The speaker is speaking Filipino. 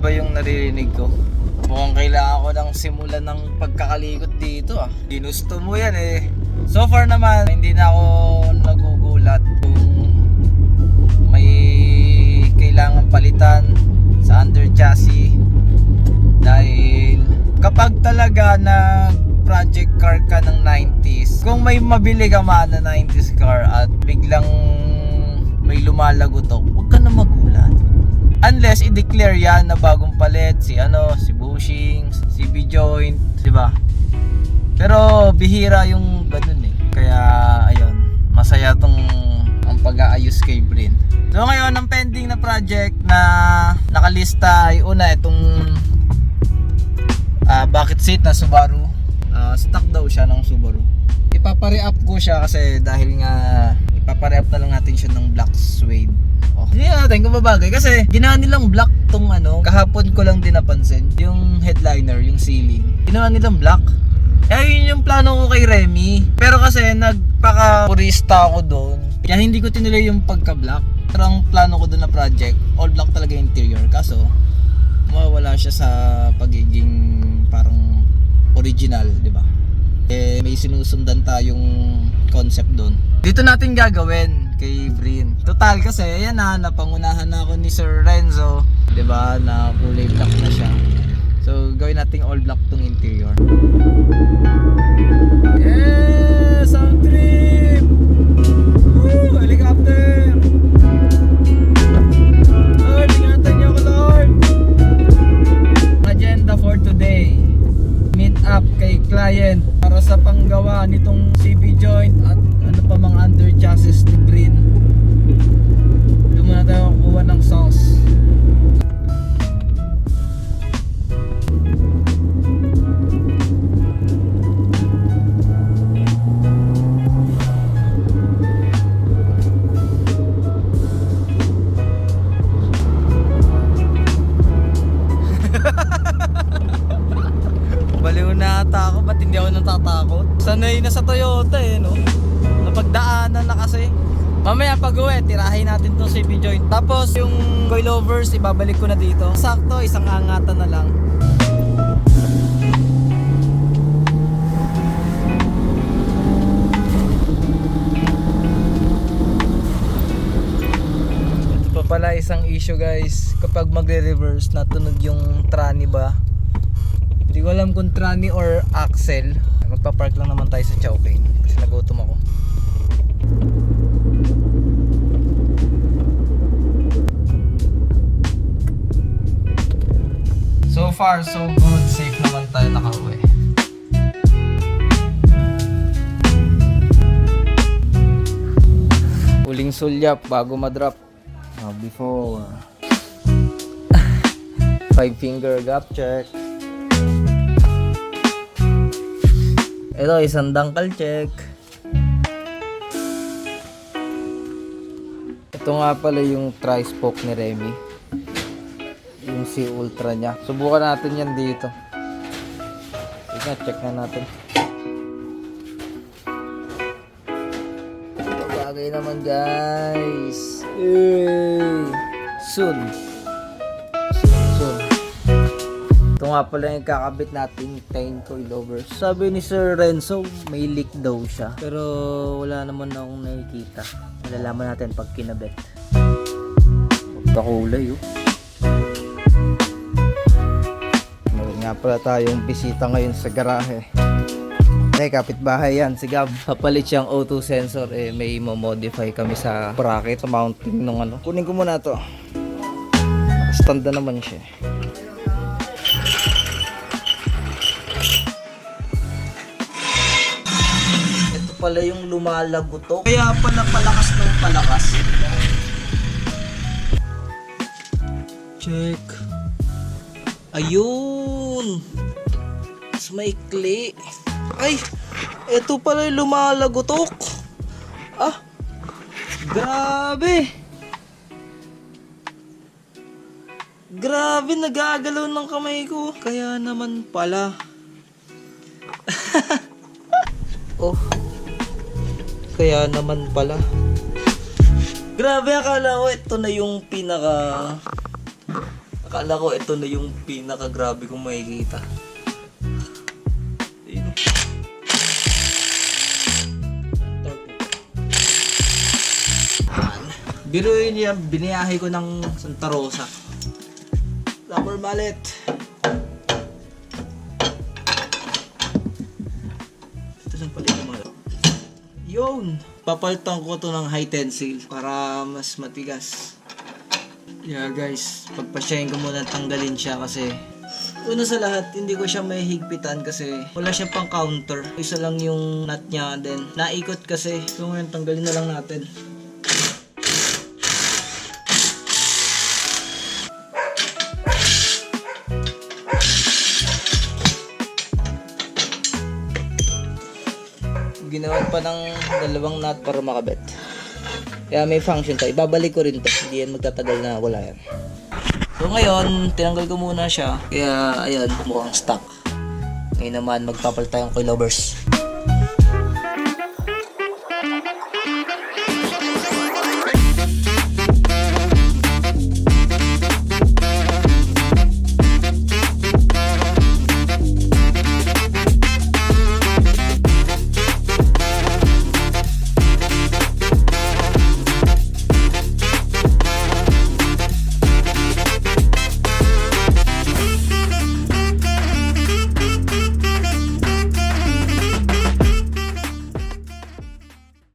ba yung naririnig ko? Mukhang kailangan ko ng simulan ng pagkakalikot dito ah. Ginusto mo yan eh. So far naman, hindi na ako nagugulat kung may kailangan palitan sa under chassis. Dahil kapag talaga project car ka ng 90s, kung may mabili ka man na 90s car at biglang may lumalagotok, huwag ka na magulat. Unless i-declare yan na bagong palit si bushing, si B-joint, di ba? Pero bihira yung ganun eh. Kaya ayun, masaya tong ang pag-aayos kay Brin. So ngayon, ang pending na project na nakalista ay una itong bucket seat na Subaru. Stock daw siya ng Subaru. Ipapare-up ko siya kasi dahil nga ipapare-up na lang natin siya ng black suede. Hindi natin kung babagay kasi ginawa nilang black tong kahapon ko lang din napansin yung headliner, yung ceiling. Ginawa nilang black. Yun yung plano ko kay Remy. Pero kasi nagpaka-purista ako doon. Kaya hindi ko tinuloy yung pagka-black. Pero ang plano ko doon na project, all black talaga yung interior. Kaso mawawala siya sa pagiging parang original, di ba? May sinusundan tayong concept doon. Dito natin gagawin kay Brin. Total kasi ayan napangunahan na ako ni Sir Renzo, 'di ba? Na kulay black na siya. So gawin natin all black tong interior. Yes, sound trip. Woo, helicopter. Lord, ingatan niyo ako, Lord. Agenda for today. Meet up kay client para sa panggawa nitong CB joint at pa mga under chassis ni Brin. Doon muna tayo kuha ng sauce. Baliw na ata ako, ba't hindi ako natatakot? Sanay na sa Toyota eh, no? Napagdaanan na kasi. Mamaya pag-uwi, tirahin natin tong CB joint. Tapos yung coilovers, ibabalik ko na dito. Sakto, isang angatan na lang. Ito pa pala isang issue guys. Kapag magre-reverse, natunog yung tranny ba? Hindi ko alam kung tranny or axle. Magpa-park lang naman tayo sa Chowking kasi nagutom ako. So far so good, safe naman tayo nakauwi. Huling sulyap bago madrop. Before 5-finger gap check. Ito isang dangkal check. Ito nga pala yung tri-spoke ni Remy, yung C Ultra niya. Subukan natin yan dito. Sige, check na natin. Ito bagay naman guys. Soon. Ito nga pala yung kakabit natin, 10 coilovers. Sabi ni Sir Renzo, may leak daw siya. Pero wala naman akong nakikita. Malalaman natin pag kinabit. Magkakulay oh. Meron nga pala tayong bisita ngayon sa garahe. Kapitbahay yan, si Gab. Papalit siyang O2 sensor. May modify kami sa bracket, sa mounting nung Kunin ko muna to. Standa naman siya. Pala yung lumalagotok. Kaya pala palakas ng palakas. Check. Ayun. Mas maikli. Ay, eto pala yung lumalagotok. Grabe. Grabe, nagagalaw ng kamay ko. Kaya naman pala. Kaya naman pala. Grabe, akala ko ito na yung Kala ko ito na yung pinaka-grabe kong makikita. Ayun. Biruin niya, biniyahe ko ng Santa Rosa. Rubber mallet. Ito saan pala yung mallet? Yun! Papalitan ko to ng high tensile para mas matigas. Yeah guys, pagpasyahin ko muna tanggalin siya kasi una sa lahat, hindi ko siya may higpitan kasi wala siya pang counter. Isa lang yung nut niya, then naikot kasi. So ngayon, tanggalin na lang natin. Ginawan pa ng dalawang nut para makabit. Kaya may function to. Ibabalik ko rin to. Hindi yan magtatagal na wala yan. So ngayon, tinanggal ko muna siya. Kaya ayan, mukhang stock. Ngayon naman, magpapalit tayong coilovers.